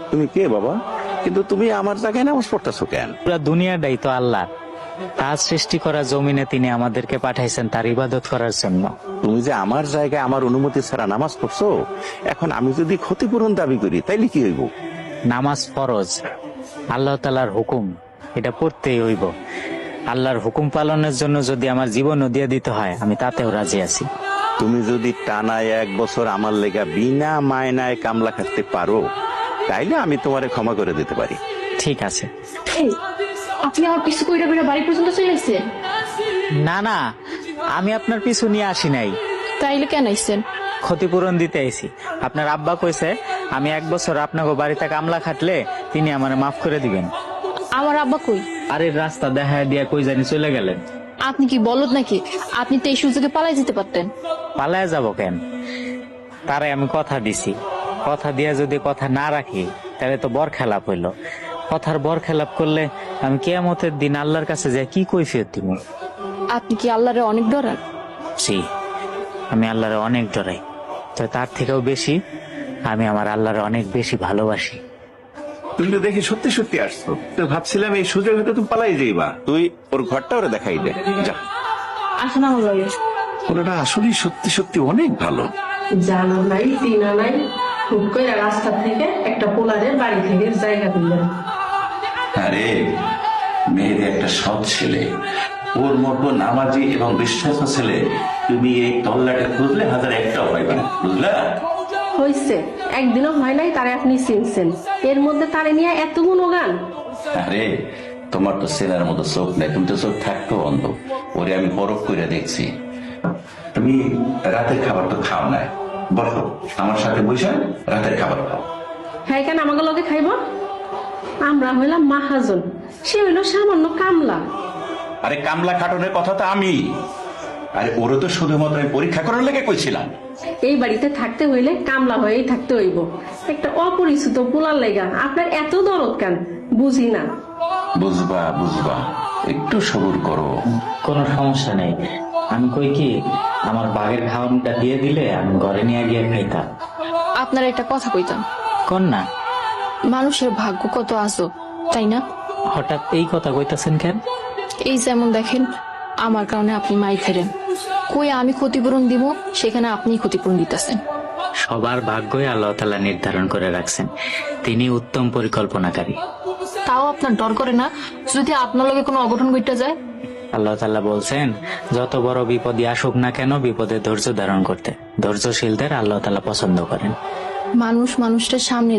তুমি কে বাবা? কিন্তু তুমি আমার জায়গায় নামাজ পড়তেছো কেন? পুরা দুনিয়াটাই তো আল্লাহ, তার সৃষ্টি করা জমিনে তিনি আমাদেরকে পাঠাইছেন তার ইবাদত করার জন্য। তুমি যে আমার জায়গায় আমার অনুমতি ছাড়া নামাজ পড়ছো, এখন আমি যদি ক্ষতিপূরণ দাবি করি তাইলে কি হইব? নামাজ ফরজ, আল্লাহ তাআলার হুকুম, এটা পড়তেই হইব। আল্লাহর হুকুম পালনের জন্য যদি আমার জীবনও দিয়ে দিতে হয়, আমি তাতেও রাজি আছি। তুমি যদি টানায় 1 বছর আমার লেগা বিনা মায়নায় কামলা খাটতে পারো, তাইলে আমি তোমারে ক্ষমা করে দিতে পারি। ঠিক আছে। এই, আপনি আমার পিছু কইরা কইরা বাড়ি পর্যন্ত চলে আসছেন? না না, আমি আপনার পিছু নিয়ে আসি নাই, তাইলে কেন আইছেন? ক্ষতিপূরণ দিতে আইছি। আপনার আব্বা কইছে আমি 1 বছর আপনাকে বাড়িতে কামলা খাটলে তিনি আমার মাফ করে দিবেন। আমার আব্বা কই? আরে রাস্তা দেখা দিয়া কই জানি চলে গেলেন। আপনি কি বলদ নাকি? আপনি তো এই সুযোগে পালাই যেতে পারতেন। পালায় যাব কেন? তারে আমি কথা দিছি, কথা দিয়া যদি কথা না রাখি তাহলে তো বরখেলাপ হইল। কথার বরখেলাপ করলে আমি কিয়ামতের দিন আল্লাহর কাছে যাই কি কৈফিয়ত দিব? আপনি কি আল্লাহরে অনেক ডরান? জি, আমি আল্লাহরে অনেক ডরাই, তো তার থেকেও বেশি আমি আমার আল্লাহরে অনেক বেশি ভালোবাসি। তুমি তো দেখি সত্যি সত্যি আসছো, তো ভাবছিলাম এই সুযোগ হয়তো তুমি পালাই যাইবা। তুই ওর ঘরটা ওরা দেখাই দে, যা। আসেন আমার বাড়ি। ওটা আসলে সত্যি সত্যি অনেক ভালো। জানো নাই চিনা নাই, খুব করে রাস্তা থেকে একটা পোলারের বাড়ি থেকে জায়গা দিলেন। আরে মেয়ের একটা সৎ ছেলে, ওর মতো নামাজি এবং বিশ্বাস ছেলে তুমি এই তল্লাটে খুঁজলে 1001টাও পাইবে না, বুঝলা? হয়েছে, একদিনও হয় নাই তারে আপনি চিনছেন, এর মধ্যে তারে নিয়ে এত গুণগান। আরে তোমার তো ছেলের মতো চোখ নেই, তুমি তো চোখ থাকতেও অন্ধ। ওরে আমি পরখ করে দেখছি। তুমি রাতের খাবার তো খাও না, বসো আমার সাথে বসে রাতের খাবার খাও। হ্যাঁ, কেন আমাকে লগে খাইব? আমরা হইলাম মাহাজন, সে হইল সামান্য কামলা। আরে কামলা খাটনের কথা তো আমি, আরে ওরও তো শুধুমাত্র আমি পরীক্ষা করার লেগে কইছিলাম। এই বাড়িতে থাকতে হইলে কামলা হয়েই থাকতে হইব। একটা অপরিচিত পোলার লেগা আপনার এত দরদ কেন বুঝি না। বুঝবা বুঝবা, একটু সবুর করো। কোনো সমস্যা নেই, আমি কই কি আমার বাঘের খাওয়ানটা দিয়ে দিলে আমি ঘরে নিয়ে গিয়ে খাইতাম। আপনার একটা কথা কইতাম। কোন না? মানুষের ভাগ্য কত আজব, তাই না? হঠাৎ এই কথা কইতাছেন কেন? এই যেমন দেখেন, আমার কারণে আপনি মাই খেলেন, কই আমি ক্ষতিপূরণ দিব, সেখানে আপনি ক্ষতিপূরণ দিতেছেন। সবার ভাগ্যই আল্লাহ তাআলা নির্ধারণ করে রাখছেন, তিনি উত্তম পরিকল্পনাকারী। তাও আপনার ডর করে না যদি আপনার লগে কোনো অঘটন ঘটে যায়? আল্লাহ তাআলা বলছেন যত বড় বিপদই আসুক না কেন বিপদে ধৈর্য ধারণ করতে। ধৈর্যশীলদের আল্লাহ তাআলা পছন্দ করেন। মানুষটা সামনে